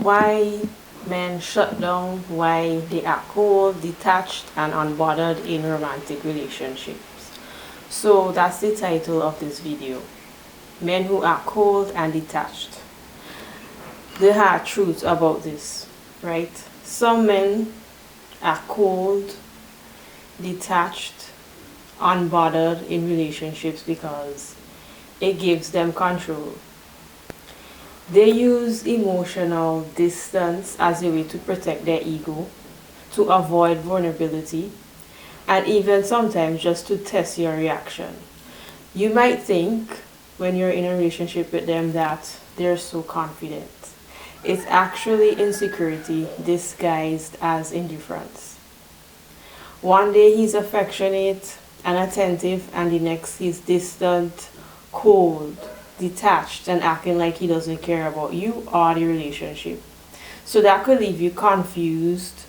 Why men shut down, why they are cold, detached, and unbothered in romantic relationships. So that's the title of this video. Men who are cold and detached. The hard truth about this, right? Some men are cold, detached, unbothered in relationships because it gives them control. They use emotional distance as a way to protect their ego, to avoid vulnerability, and even sometimes just to test your reaction. You might think when you're in a relationship with them that they're so confident. It's actually insecurity disguised as indifference. One day he's affectionate and attentive, and the next he's distant, cold, detached, and acting like he doesn't care about you or the relationship. So that could leave you confused,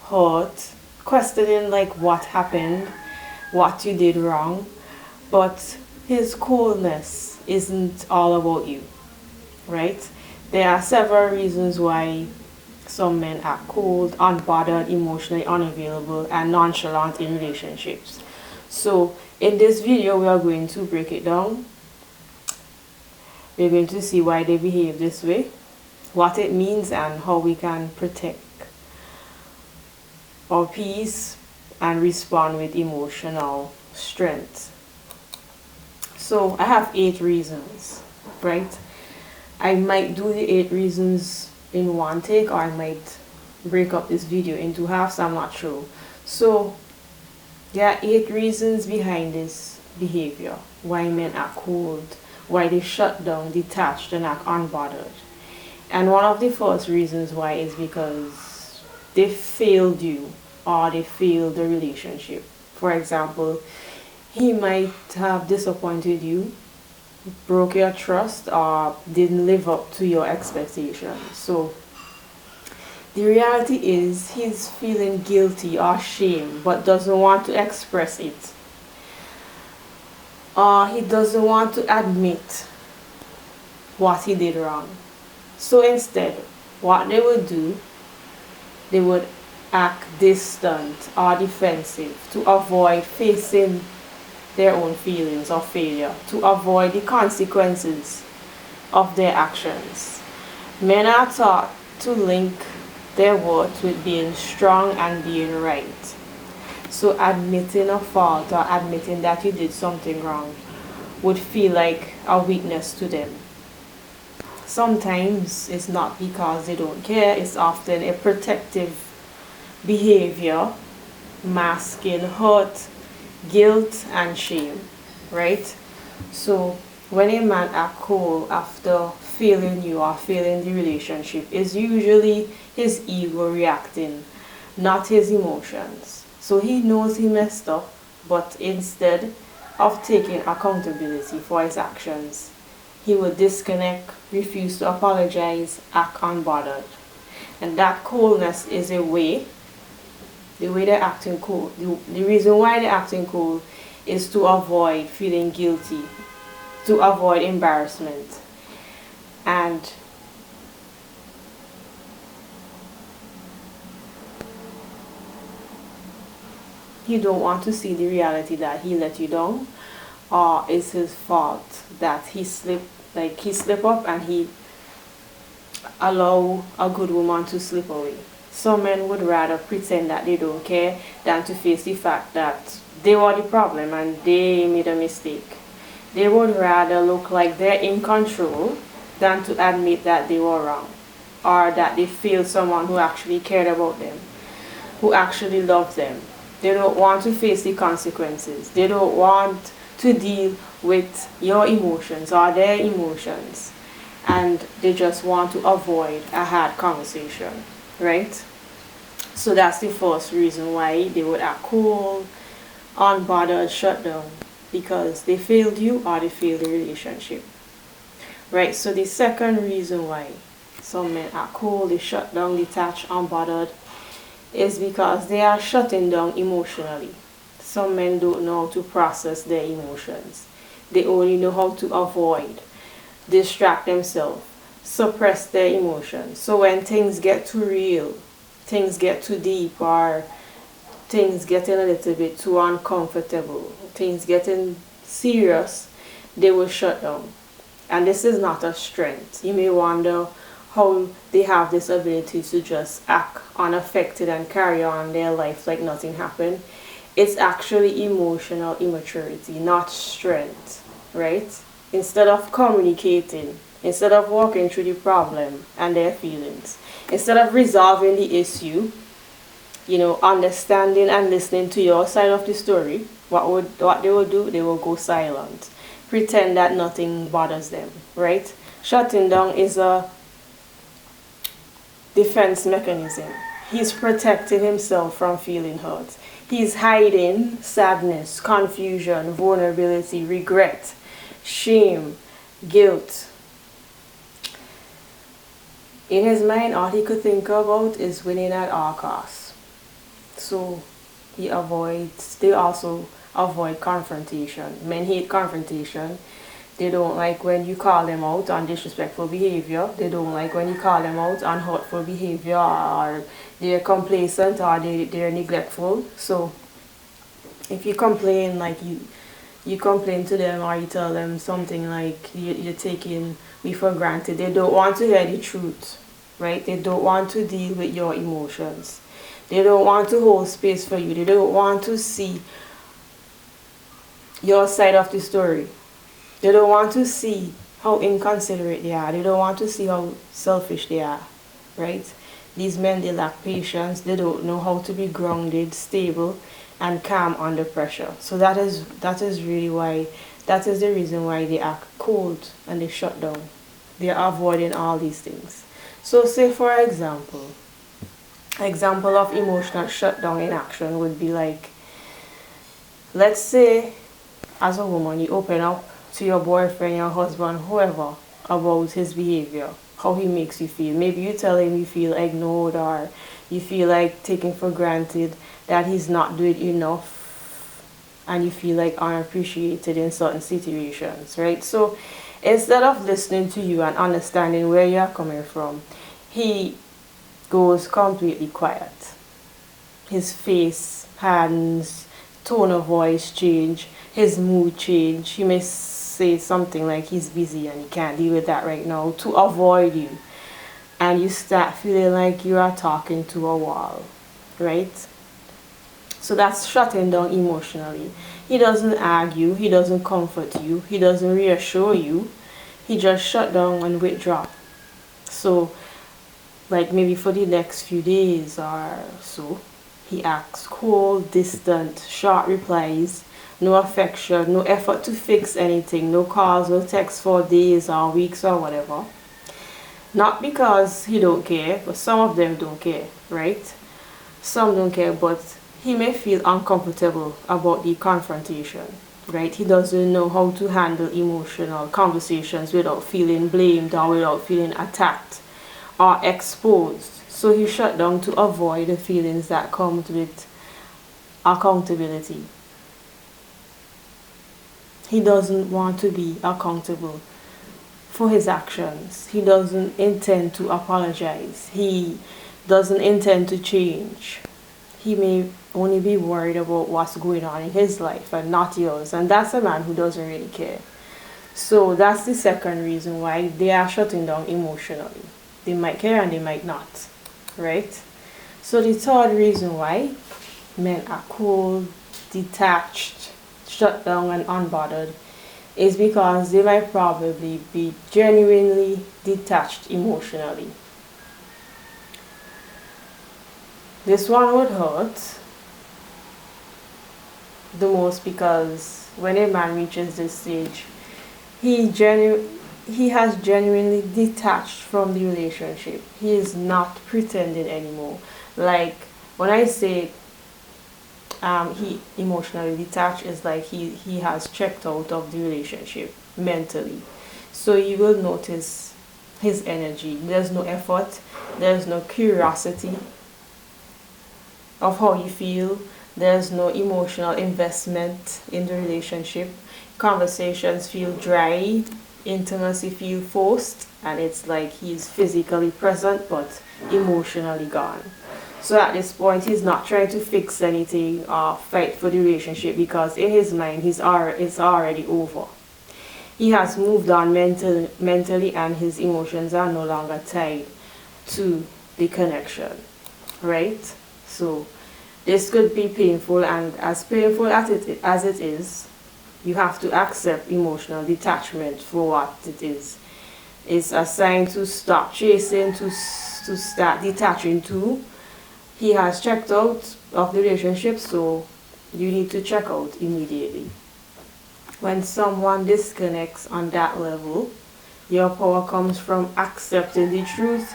hurt, questioning like what happened, what you did wrong. But his coldness isn't all about you, right? There are several reasons why some men are cold, unbothered, emotionally unavailable, and nonchalant in relationships. So in this video we are going to break it down. We're going to see why they behave this way, what it means, and how we can protect our peace and respond with emotional strength. So I have 8 reasons, right? I might do the 8 reasons in one take, or I might break up this video into halves, I'm not sure. So there are 8 reasons behind this behavior, why men are cold, why they shut down, detached, and act unbothered. And one of the first reasons why is because they failed you or they failed the relationship. For example, he might have disappointed you, broke your trust, or didn't live up to your expectations. So the reality is he's feeling guilty or shame but doesn't want to express it. Or he doesn't want to admit what he did wrong. So instead, what they would do, they would act distant or defensive to avoid facing their own feelings of failure, to avoid the consequences of their actions. Men are taught to link their worth with being strong and being right. So admitting a fault or admitting that you did something wrong would feel like a weakness to them. Sometimes it's not because they don't care, it's often a protective behavior masking hurt, guilt, and shame, right? So when a man acts cold after failing you or failing the relationship, is usually his ego reacting, not his emotions. So he knows he messed up, but instead of taking accountability for his actions, he will disconnect, refuse to apologize, act unbothered. And that coldness is a way, the way they're acting cold, the reason why they're acting cold is to avoid feeling guilty, to avoid embarrassment. And you don't want to see the reality that he let you down, or it's his fault that he slip up and he allow a good woman to slip away. Some men would rather pretend that they don't care than to face the fact that they were the problem and they made a mistake. They would rather look like they're in control than to admit that they were wrong, or that they failed someone who actually cared about them, who actually loved them. They don't want to face the consequences. They don't want to deal with your emotions or their emotions. And they just want to avoid a hard conversation, right? So that's the first reason why they would act cold, unbothered, shut down, because they failed you or they failed the relationship, right? So the second reason why some men are cold, they shut down, detached, unbothered, is because they are shutting down emotionally. Some men don't know how to process their emotions. They only know how to avoid, distract themselves. suppress their emotions. So when things get too real, things get too deep, or things getting a little bit too uncomfortable, things getting serious, they will shut down. And this is not a strength. You may wonder how they have this ability to just act unaffected and carry on their life like nothing happened. It's actually emotional immaturity, not strength, right? Instead of communicating, instead of walking through the problem and their feelings, instead of resolving the issue, understanding and listening to your side of the story, what they will do, they will go silent, pretend that nothing bothers them, right? Shutting down is a defense mechanism. He's protecting himself from feeling hurt. He's hiding sadness, confusion, vulnerability, regret, shame, guilt. In his mind, all he could think about is winning at all costs. So they also avoid confrontation. Men hate confrontation. They don't like when you call them out on disrespectful behavior. They don't like when you call them out on hurtful behavior, or they're complacent, or they're neglectful. So if you complain, like you complain to them, or you tell them something like you're taking me for granted, they don't want to hear the truth, right? They don't want to deal with your emotions. They don't want to hold space for you. They don't want to see your side of the story. They don't want to see how inconsiderate they are. They don't want to see how selfish they are, right? These men, they lack patience. They don't know how to be grounded, stable, and calm under pressure. So that is the reason why they act cold and they shut down. They are avoiding all these things. So say for example of emotional shutdown in action would be like, let's say as a woman you open up to your boyfriend, your husband, whoever, about his behavior, how he makes you feel. Maybe you tell him you feel ignored, or you feel like taken for granted, that he's not doing enough, and you feel like unappreciated in certain situations, right? So instead of listening to you and understanding where you're coming from, he goes completely quiet. His face, hands, tone of voice change, his mood change. He may say something like he's busy and he can't deal with that right now to avoid you. And you start feeling like you are talking to a wall, right? So that's shutting down emotionally. He doesn't argue, he doesn't comfort you, he doesn't reassure you. He just shut down and withdraw. So like maybe for the next few days or so, he acts cold, distant, short replies, no affection, no effort to fix anything, no calls or texts for days or weeks or whatever. Not because he don't care, but some of them don't care, right? Some don't care, but he may feel uncomfortable about the confrontation, right? He doesn't know how to handle emotional conversations without feeling blamed or without feeling attacked or exposed. So he shut down to avoid the feelings that come with accountability. He doesn't want to be accountable for his actions. He doesn't intend to apologize. He doesn't intend to change. He may only be worried about what's going on in his life and not yours. And that's a man who doesn't really care. So that's the second reason why they are shutting down emotionally. They might care and they might not, right? So the third reason why men are cold, detached, shut down and unbothered is because they might probably be genuinely detached emotionally. This one would hurt the most because when a man reaches this stage, he has genuinely detached from the relationship. He is not pretending anymore. Like when I say he emotionally detached, is like he has checked out of the relationship mentally. So you will notice his energy. There's no effort, there's no curiosity of how you feel, there's no emotional investment in the relationship. Conversations feel dry, intimacy feel forced, and it's like he's physically present but emotionally gone. So at this point, he's not trying to fix anything or fight for the relationship, because in his mind, it's already over. He has moved on mentally, and his emotions are no longer tied to the connection, right? So this could be painful, and as painful as it is, you have to accept emotional detachment for what it is. It's a sign to stop chasing, to start detaching too. He has checked out of the relationship, so you need to check out immediately. When someone disconnects on that level, your power comes from accepting the truth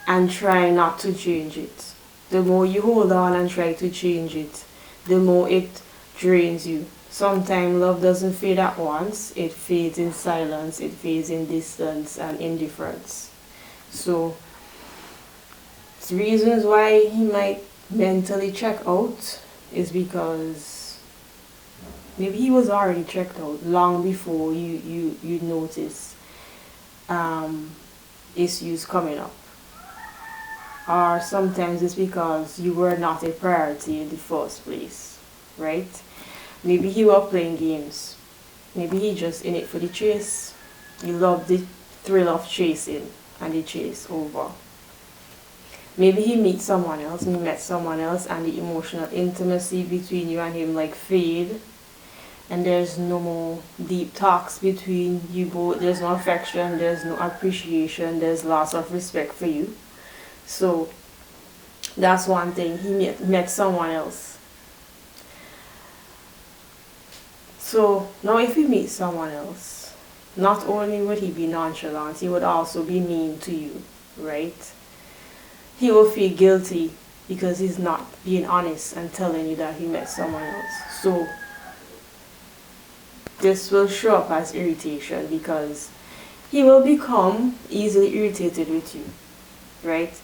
and try not to change it. The more you hold on and try to change it, the more it drains you. Sometimes love doesn't fade at once. It fades in silence, it fades in distance and indifference. So, reasons why he might mentally check out is because maybe he was already checked out long before you notice issues coming up. Or sometimes it's because you were not a priority in the first place, right? Maybe he was playing games. Maybe he just in it for the chase. He loved the thrill of chasing and the chase over. Maybe he met someone else, and the emotional intimacy between you and him like fade, and there's no more deep talks between you both. There's no affection, there's no appreciation, there's loss of respect for you. So that's one thing. He met someone else. So now if you meet someone else, not only would he be nonchalant, he would also be mean to you, right? He will feel guilty because he's not being honest and telling you that he met someone else. So this will show up as irritation, because he will become easily irritated with you, right?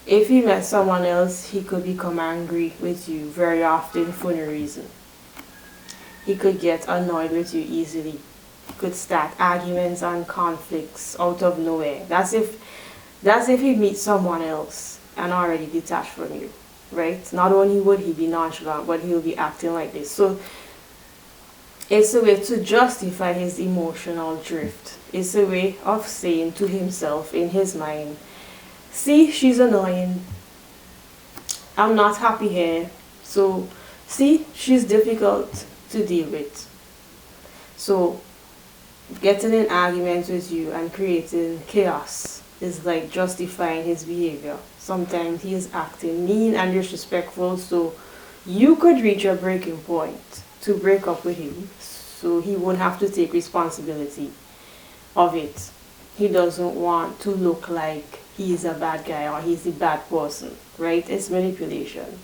If he met someone else, he could become angry with you very often for no reason. He could get annoyed with you easily. He could start arguments and conflicts out of nowhere. That's if he meets someone else and already detached from you, right? Not only would he be nonchalant, but he'll be acting like this. So it's a way to justify his emotional drift. It's a way of saying to himself in his mind, see, she's annoying. I'm not happy here. So, see, she's difficult to deal with. So, getting in arguments with you and creating chaos is like justifying his behavior. Sometimes he is acting mean and disrespectful, so you could reach a breaking point to break up with him, so he won't have to take responsibility of it. He doesn't want to look like he's a bad guy or he's a bad person, right? It's manipulation.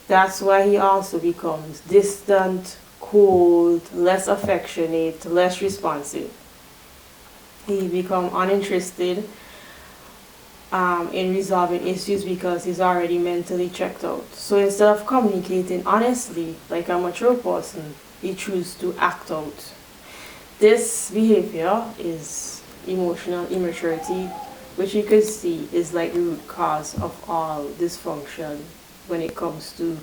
That's why he also becomes distant, cold, less affectionate, less responsive. He becomes uninterested in resolving issues because he's already mentally checked out. So instead of communicating honestly like a mature person, he chooses to act out. This behavior is emotional immaturity, which you can see is like the root cause of all dysfunction when it comes to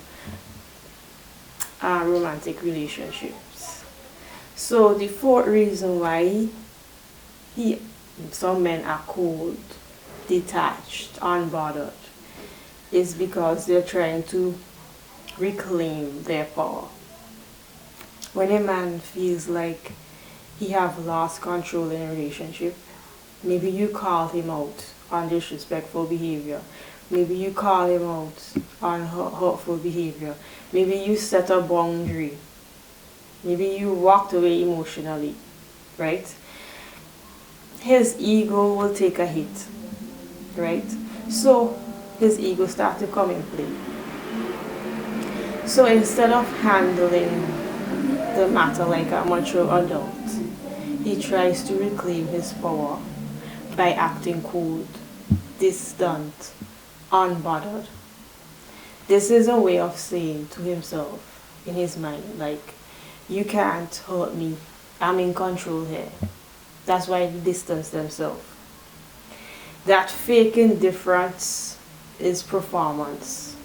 romantic relationships. So the fourth reason why some men are cold, detached, unbothered, is because they're trying to reclaim their power. When a man feels like he have lost control in a relationship, maybe you call him out on disrespectful behavior. Maybe you call him out on hurtful behavior. Maybe you set a boundary. Maybe you walked away emotionally, right? His ego will take a hit, right? So his ego starts to come in play. So instead of handling the matter like a mature adult, he tries to reclaim his power by acting cold, distant, unbothered. This is a way of saying to himself in his mind, like, you can't hurt me, I'm in control here. That's why they distance themselves. That fake indifference is performance,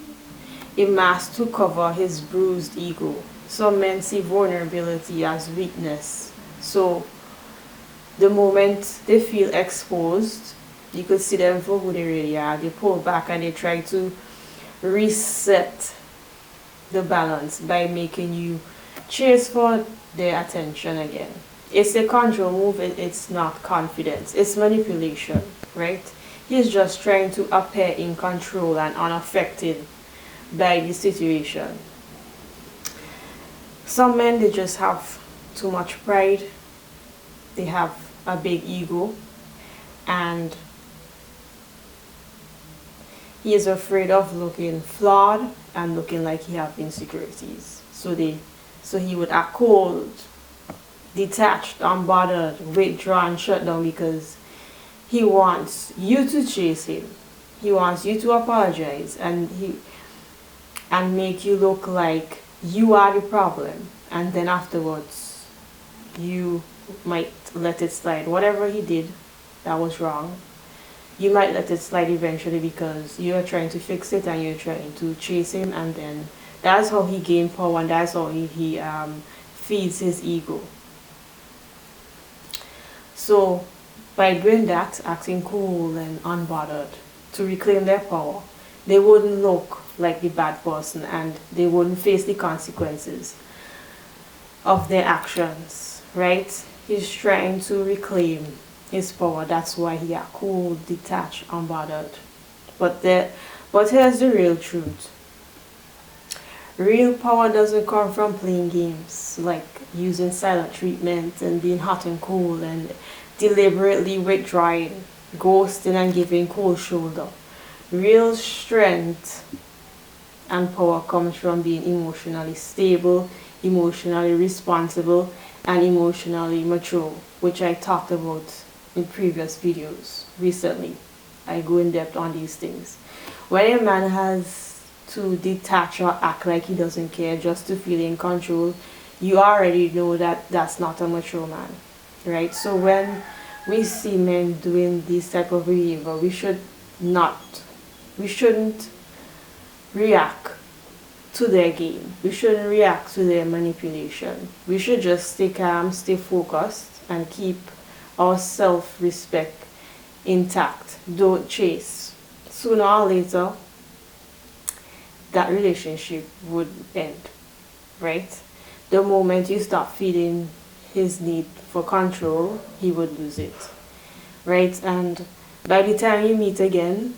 a mask to cover his bruised ego. Some men see vulnerability as weakness. So the moment they feel exposed, you could see them for who they really are. They pull back and they try to reset the balance by making you chase for their attention again. It's a control move, it's not confidence, it's manipulation, right? He's just trying to appear in control and unaffected by the situation. Some men, they just have too much pride, they have a big ego, and he is afraid of looking flawed and looking like he have insecurities. So he would act cold, detached, unbothered, withdrawn, shut down because he wants you to chase him. He wants you to apologize and make you look like you are the problem. And then afterwards, you might let it slide. Whatever he did that was wrong, you might let it slide eventually because you're trying to fix it and you're trying to chase him, and then that's how he gains power, and that's how he feeds his ego. So by doing that, acting cool and unbothered to reclaim their power, they wouldn't look like the bad person and they wouldn't face the consequences of their actions, right? He's trying to reclaim his power. That's why he are cool, detached, unbothered. But here's the real truth. Real power doesn't come from playing games like using silent treatment and being hot and cold and deliberately withdrawing, ghosting and giving cold shoulder. Real strength and power comes from being emotionally stable, emotionally responsible, and emotionally mature, which I talked about in previous videos recently. I go in depth on these things. When a man has to detach or act like he doesn't care just to feel in control, you already know that that's not a mature man, right? So when we see men doing this type of behavior, we shouldn't react to their game. We shouldn't react to their manipulation. We should just stay calm, stay focused, and keep our self-respect intact. Don't chase. Sooner or later, that relationship would end, right? The moment you start feeding his need for control, he would lose it, right? And by the time you meet again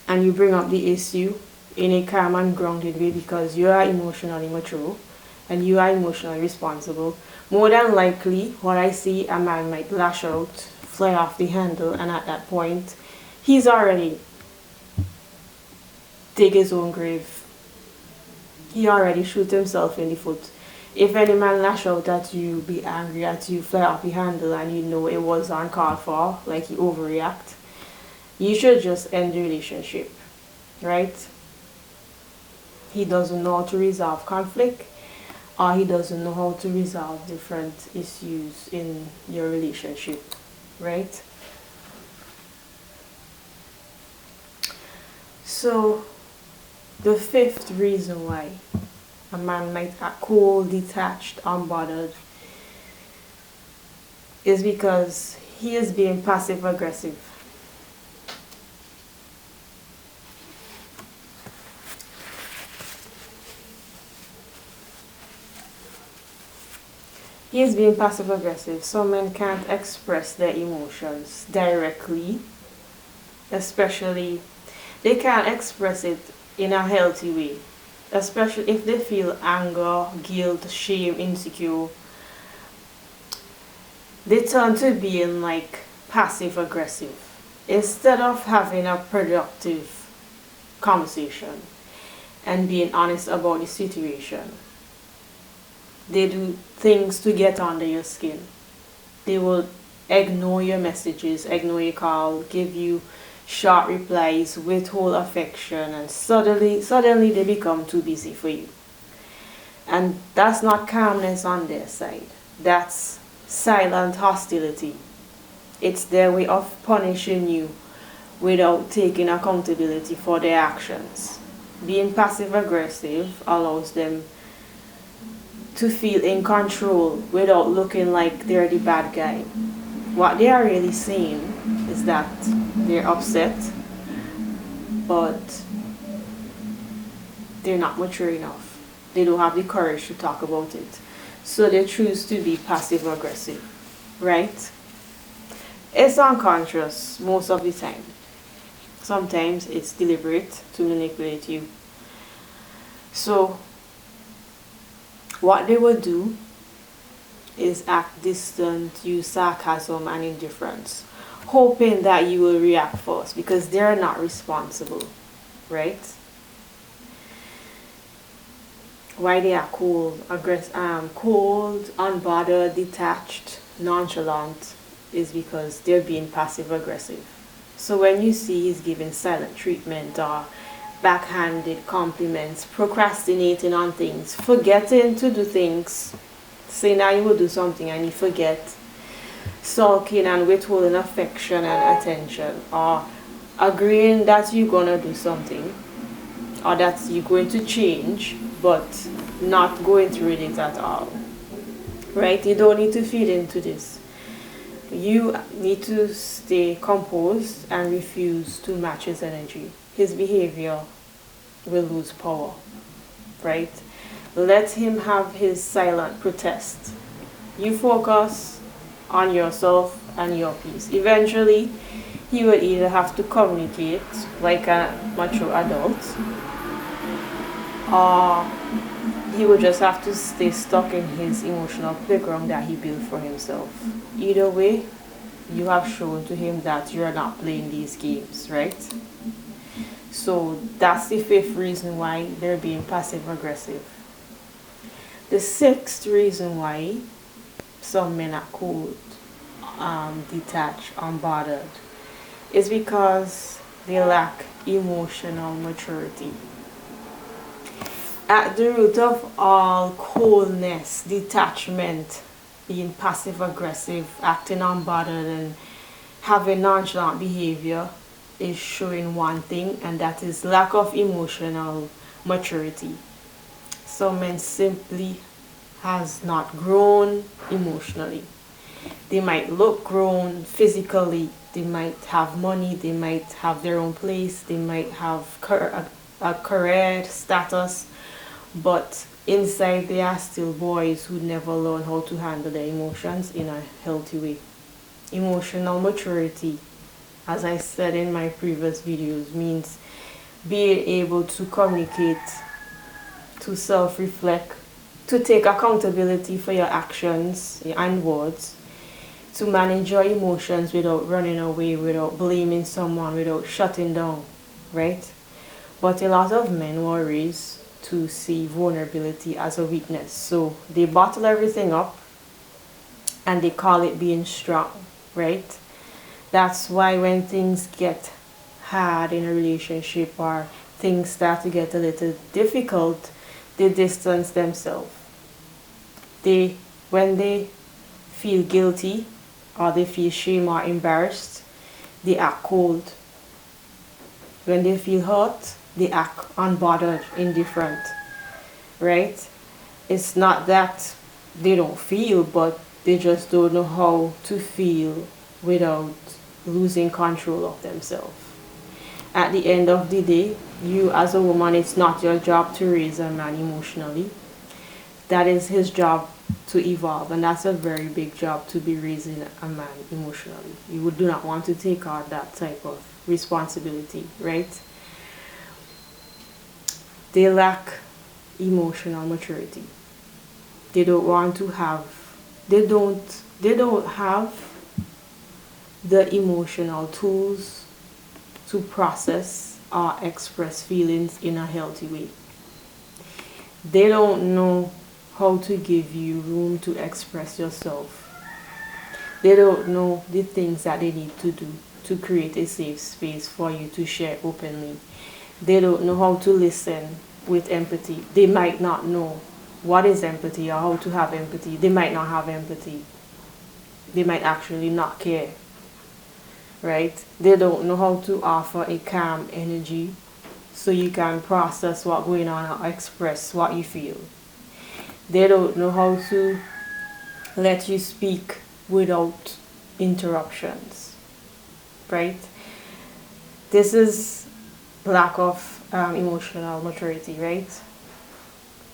and you bring up the issue in a calm and grounded way because you are emotionally mature and you are emotionally responsible, more than likely what I see, a man might lash out, fly off the handle, and at that point he's already dig his own grave. He already shoot himself in the foot. If any man lash out at you, be angry at you, fly off the handle, and you know it was uncalled for, like he overreact, you should just end the relationship, right? He doesn't know how to resolve conflict, or he doesn't know how to resolve different issues in your relationship, right? So the fifth reason why a man might act cool, detached, unbothered is because he is being passive aggressive. He is being passive aggressive. Some men can't express their emotions directly, especially they can't express it in a healthy way, especially if they feel anger, guilt, shame, insecure. They turn to being like passive aggressive instead of having a productive conversation and being honest about the situation. They do things to get under your skin. They will ignore your messages, ignore your call, give you short replies, withhold affection, and suddenly they become too busy for you. And that's not calmness on their side. That's silent hostility. It's their way of punishing you without taking accountability for their actions. Being passive aggressive allows them to feel in control without looking like they're the bad guy. What they are really saying is that they're upset, but they're not mature enough. They don't have the courage to talk about it. So they choose to be passive aggressive, right? It's unconscious most of the time. Sometimes it's deliberate to manipulate you. So what they will do is act distant, use sarcasm and indifference, hoping that you will react first because they're not responsible, right? Why they are cold, unbothered, detached, nonchalant is because they're being passive aggressive. So when you see he's giving silent treatment or backhanded compliments, procrastinating on things, forgetting to do things, saying that you will do something and you forget, sulking and withholding affection and attention, or agreeing that you're going to do something or that you're going to change but not going through it at all, right? You don't need to feed into this. You need to stay composed and refuse to match his energy. His behavior will lose power, right? Let him have his silent protest. You focus on yourself and your peace. Eventually, he will either have to communicate like a mature adult, or he will just have to stay stuck in his emotional playground that he built for himself. Either way, you have shown to him that you're not playing these games, right? So that's the fifth reason why they're being passive aggressive. The sixth reason why some men are cold, detached, unbothered is because they lack emotional maturity. At the root of all coldness, detachment, being passive aggressive, acting unbothered, and having nonchalant behavior is showing one thing, and that is lack of emotional maturity. Some men simply has not grown emotionally. They might look grown physically, they might have money, they might have their own place, they might have a career status, but inside they are still boys who never learn how to handle their emotions in a healthy way. Emotional maturity, as I said in my previous videos, means being able to communicate, to self-reflect, to take accountability for your actions and words, to manage your emotions without running away, without blaming someone, without shutting down, right? But a lot of men were raised to see vulnerability as a weakness. So they bottle everything up and they call it being strong, right? That's why when things get hard in a relationship or things start to get a little difficult, they distance themselves. When they feel guilty or they feel shame or embarrassed, they act cold. When they feel hurt, they act unbothered, indifferent, right? It's not that they don't feel, but they just don't know how to feel without losing control of themselves. At the end of the day, you as a woman, it's not your job to raise a man emotionally. That is his job to evolve, and that's a very big job, to be raising a man emotionally. You do not want to take on that type of responsibility, right? They lack emotional maturity. They don't want to have, they don't have the emotional tools to process or express feelings in a healthy way. They don't know how to give you room to express yourself. They don't know the things that they need to do to create a safe space for you to share openly. They don't know how to listen with empathy. They might not know what is empathy or how to have empathy. They might not have empathy. They might actually not care right? They don't know how to offer a calm energy so you can process what's going on or express what you feel. They don't know how to let you speak without interruptions, right? This is lack of emotional maturity, right?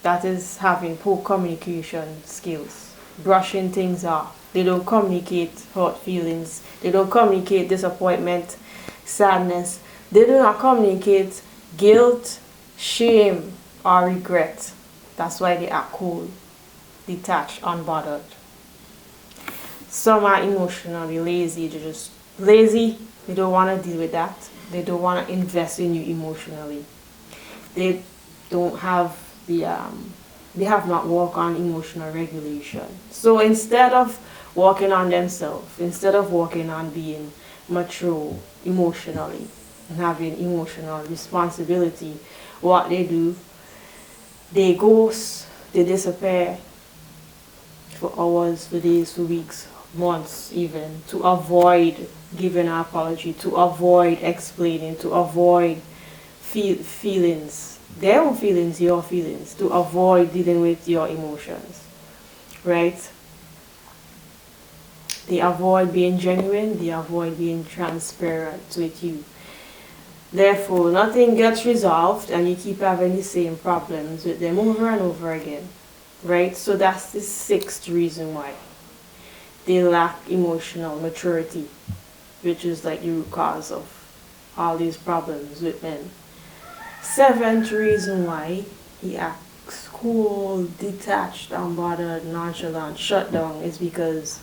That is having poor communication skills, brushing things off. They don't communicate hurt feelings. They don't communicate disappointment, sadness. They do not communicate guilt, shame, or regret. That's why they are cold, detached, unbothered. Some are emotionally lazy. They're just lazy. They don't want to deal with that. They don't want to invest in you emotionally. They don't have they have not worked on emotional regulation. So instead of working on themselves, instead of working on being mature emotionally and having emotional responsibility, what they do, they ghost, they disappear for hours, for days, for weeks, months even, to avoid giving an apology, to avoid explaining, to avoid feelings, their own feelings, your feelings, to avoid dealing with your emotions, right? They avoid being genuine, they avoid being transparent with you. Therefore, nothing gets resolved and you keep having the same problems with them over and over again, right? So that's the sixth reason why they lack emotional maturity, which is like the root cause of all these problems with men. Seventh reason why he acts cool, detached, unbothered, nonchalant, shut down is because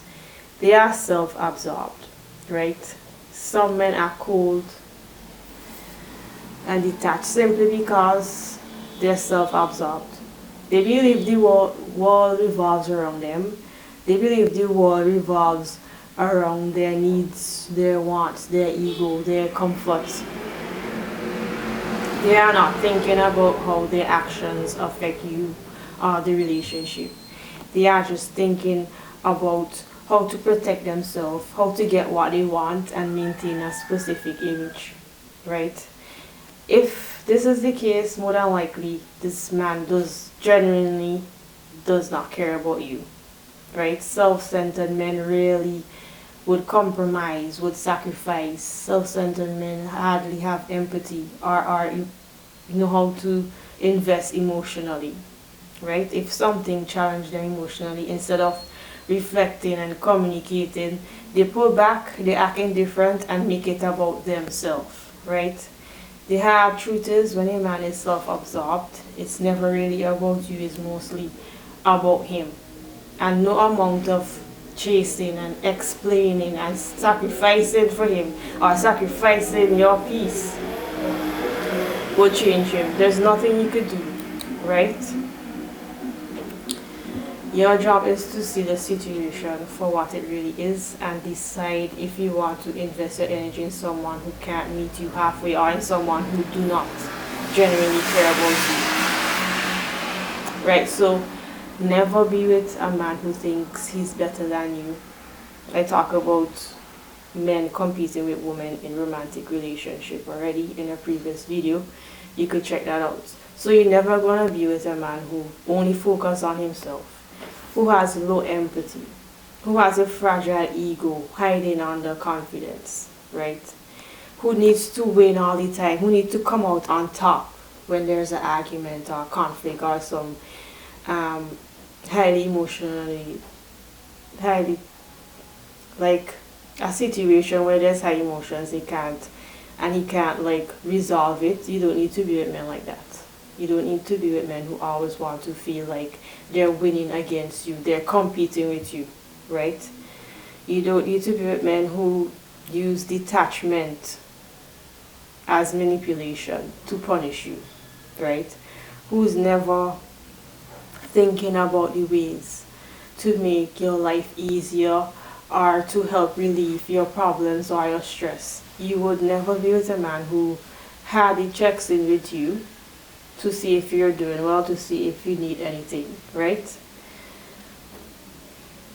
they are self-absorbed, right? Some men are cold and detached simply because they're self-absorbed. They believe the world revolves around them. They believe the world revolves around their needs, their wants, their ego, their comforts. They are not thinking about how their actions affect you or the relationship. They are just thinking about how to protect themselves, how to get what they want and maintain a specific image, right? If this is the case, more than likely this man genuinely does not care about you, right? Self-centered men really would compromise, would sacrifice. Self-centered men hardly have empathy or know how to invest emotionally, right? If something challenged them emotionally, instead of reflecting and communicating, they pull back, they act indifferent and make it about themselves, right? The hard truth is, when a man is self-absorbed, it's never really about you, it's mostly about him. And no amount of chasing and explaining and sacrificing for him or sacrificing your peace would change him. There's nothing you could do, right? Your job is to see the situation for what it really is and decide if you want to invest your energy in someone who can't meet you halfway or in someone who do not genuinely care about you. Right, so never be with a man who thinks he's better than you. I talk about men competing with women in romantic relationship already in a previous video. You could check that out. So you're never going to be with a man who only focuses on himself, who has low empathy, who has a fragile ego hiding under confidence, right? Who needs to win all the time, who needs to come out on top when there's an argument or conflict or some highly emotionally, highly, like a situation where there's high emotions, he can't like resolve it. You don't need to be with men like that. You don't need to be with men who always want to feel like they're winning against you, they're competing with you, right? You don't need to be with men who use detachment as manipulation to punish you, right? Who's never thinking about the ways to make your life easier or to help relieve your problems or your stress. You would never be with a man who hardly checks in with you to see if you're doing well, to see if you need anything, right?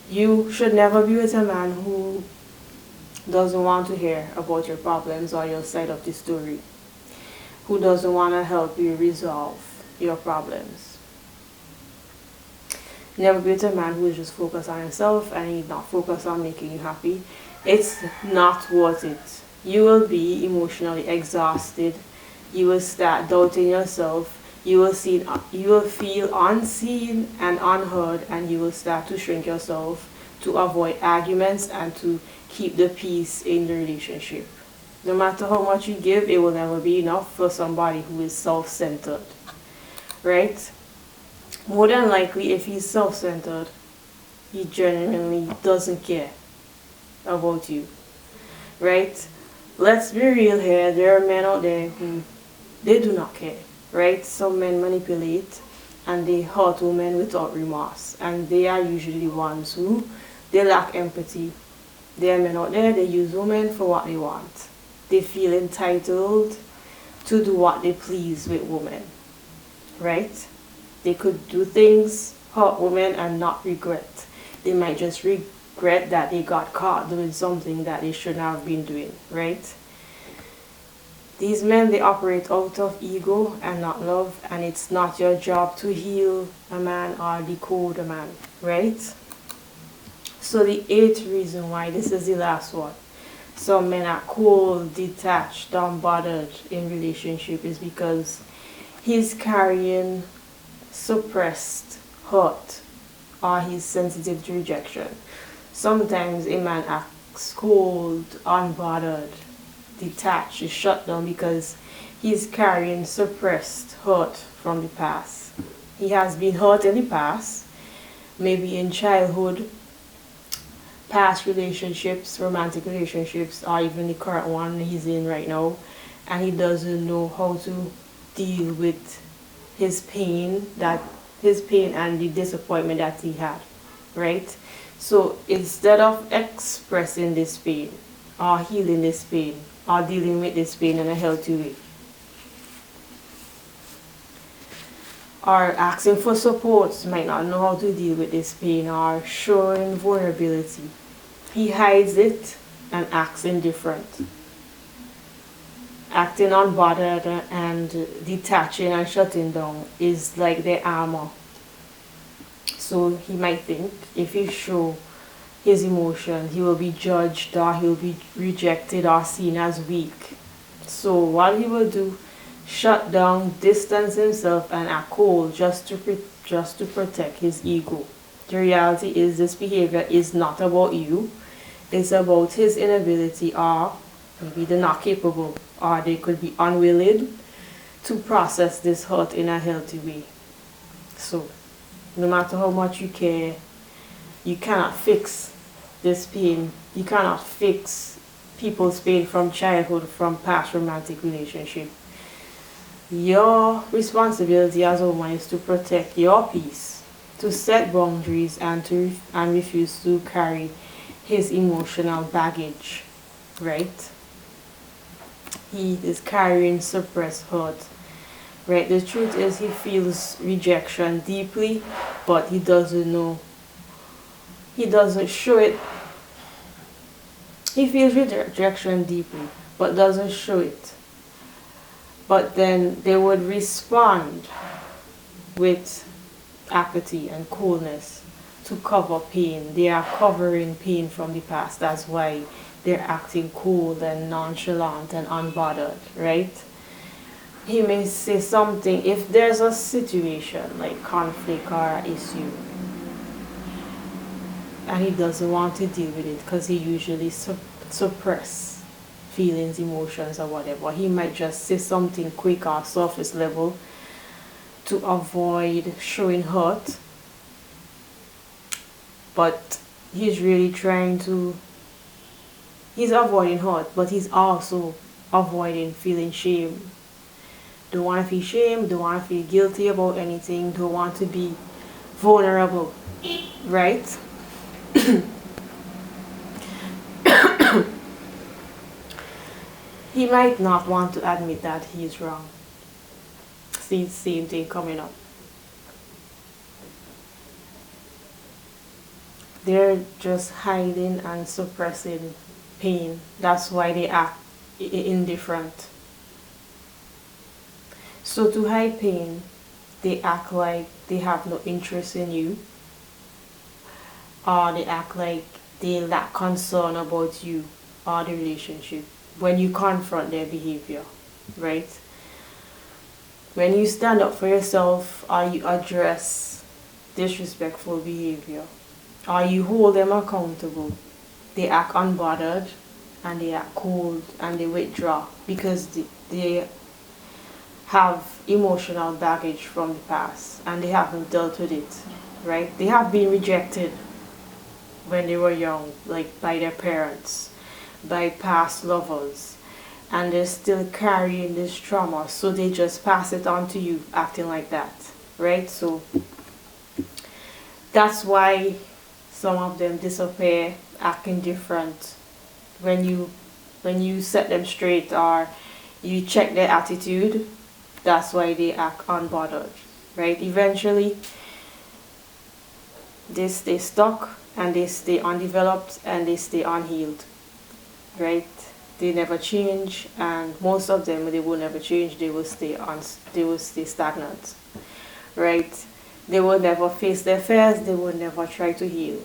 You should never be with a man who doesn't want to hear about your problems or your side of the story, who doesn't want to help you resolve your problems. Never be with a man who is just focused on himself and he's not focused on making you happy. It's not worth it. You will be emotionally exhausted. You will start doubting yourself. You will feel unseen and unheard, and you will start to shrink yourself to avoid arguments and to keep the peace in the relationship. No matter how much you give, it will never be enough for somebody who is self-centered, right? More than likely, if he's self-centered, he genuinely doesn't care about you, right? Let's be real here. There are men out there who they do not care, right? Some men manipulate and they hurt women without remorse, and they are usually the ones who they lack empathy. There are men out there, they use women for what they want. They feel entitled to do what they please with women, right? They could do things, hurt women, and not regret. They might just regret that they got caught doing something that they shouldn't have been doing, right? These men, they operate out of ego and not love, and it's not your job to heal a man or decode a man, right? So the 8th reason why, this is the last one, some men are cold, detached, unbothered in relationship is because he's carrying suppressed hurt or he's sensitive to rejection. Sometimes a man acts cold, unbothered, detached, is shut down because he's carrying suppressed hurt from the past. He has been hurt in the past, maybe in childhood, past relationships, romantic relationships, or even the current one he's in right now, and he doesn't know how to deal with his pain and the disappointment that he had, right? So instead of expressing this pain or healing this pain or dealing with this pain in a healthy way, or asking for support, might not know how to deal with this pain, or showing vulnerability, he hides it and acts indifferent. Acting unbothered and detaching and shutting down is like their armor. So he might think if he show his emotion, he will be judged or he will be rejected or seen as weak. So what he will do, shut down, distance himself, and act cold just to protect his ego. The reality is this behavior is not about you. It's about his inability, or maybe they're not capable, or they could be unwilling to process this hurt in a healthy way. So no matter how much you care, you cannot fix this pain. You cannot fix people's pain from childhood, from past romantic relationship. Your responsibility as a woman is to protect your peace, to set boundaries, and refuse to carry his emotional baggage, right? He is carrying suppressed hurt, right? The truth is he feels rejection deeply, but he doesn't know. He doesn't show it. He feels rejection deeply, but doesn't show it. But then they would respond with apathy and coolness to cover pain. They are covering pain from the past. That's why they're acting cold and nonchalant and unbothered, right? He may say something, if there's a situation like conflict or issue, and he doesn't want to deal with it because he usually suppress feelings, emotions, or whatever. He might just say something quick or surface level to avoid showing hurt, but he's really he's avoiding hurt, but he's also avoiding feeling shame. Don't want to feel shame, don't want to feel guilty about anything, don't want to be vulnerable, right? He might not want to admit that he is wrong. See, same thing coming up. They're just hiding and suppressing pain. That's why they act indifferent. So to hide pain, they act like they have no interest in you, or they act like they lack concern about you or the relationship when you confront their behavior, right? When you stand up for yourself or you address disrespectful behavior or you hold them accountable, they act unbothered and they act cold and they withdraw because they have emotional baggage from the past and they haven't dealt with it, right? They have been rejected when they were young, like by their parents, by past lovers, and they're still carrying this trauma, so they just pass it on to you acting like that, right? So that's why some of them disappear, acting different when you set them straight or you check their attitude. That's why they act unbothered, right? Eventually they stay stuck and they stay undeveloped and they stay unhealed, right? They never change, and most of them, they will never change. They will stay stagnant, right? They will never face their fears. They will never try to heal.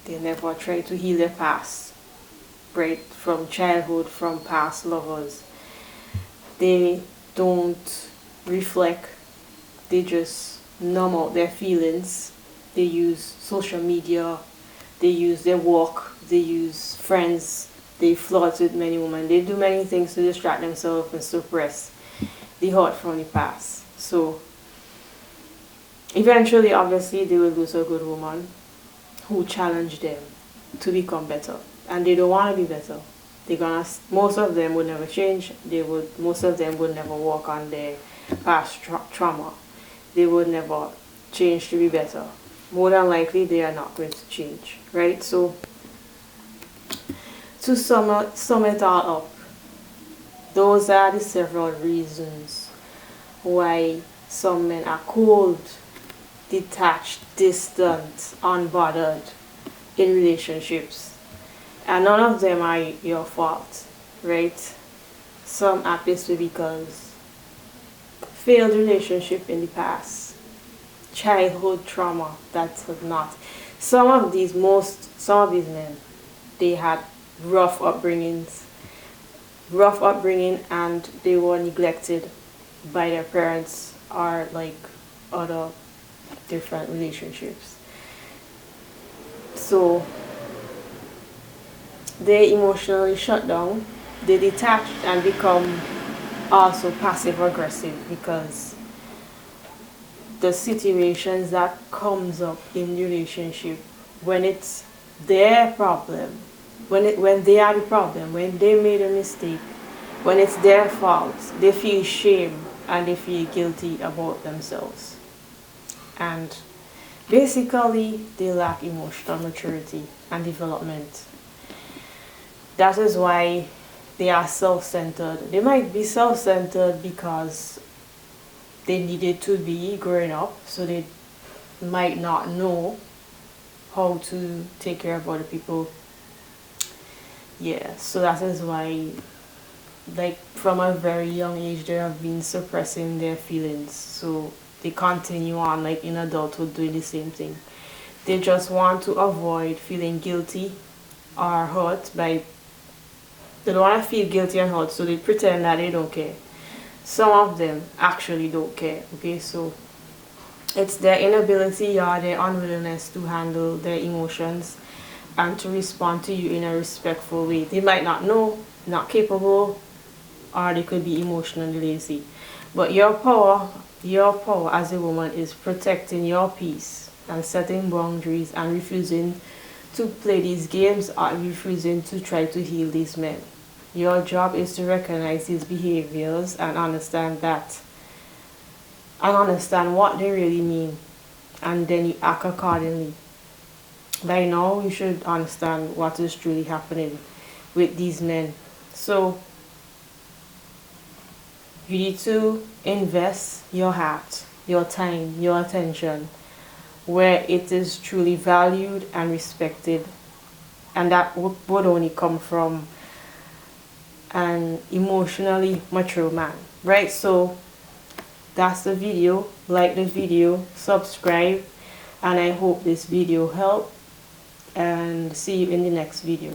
They never try to heal their past, right? From childhood, from past lovers. They don't reflect. They just numb out their feelings. They use social media. They use their work. They use friends. They flirt with many women. They do many things to distract themselves and suppress the hurt from the past. So eventually, obviously, they will lose a good woman who challenged them to become better, and they don't want to be better. Most of them would never change. Most of them would never work on their past trauma. They would never change to be better. More than likely, they are not going to change, right? So to sum it all up, those are the several reasons why some men are cold, detached, distant, unbothered in relationships. And none of them are your fault, right? Some act this way because failed relationship in the past, childhood trauma that was not. Some of these men, they had rough upbringing, and they were neglected by their parents or like other different relationships. So they emotionally shut down, they detach and become also passive aggressive because the situations that comes up in the relationship, when it's their problem, when they are the problem, when they made a mistake, when it's their fault, they feel shame and they feel guilty about themselves. And basically, they lack emotional maturity and development. That is why they are self-centered. They might be self-centered because they needed to be growing up, so they might not know how to take care of other people. Yeah, so that is why, like, from a very young age, they have been suppressing their feelings. So they continue on, like, in adulthood, doing the same thing. They just want to avoid feeling guilty or hurt they don't want to feel guilty and hurt, so they pretend that they don't care. Some of them actually don't care, okay? So it's their inability or their unwillingness to handle their emotions and to respond to you in a respectful way. They might not know, not capable, or they could be emotionally lazy. But your power as a woman is protecting your peace and setting boundaries and refusing to play these games or refusing to try to heal these men. Your job is to recognize these behaviors and understand what they really mean, and then you act accordingly. By now, you should understand what is truly happening with these men. So you need to invest your heart, your time, your attention where it is truly valued and respected, and that would only come from an emotionally mature man, right? So that's the video. Like the video, subscribe, and I hope this video helped, and see you in the next video.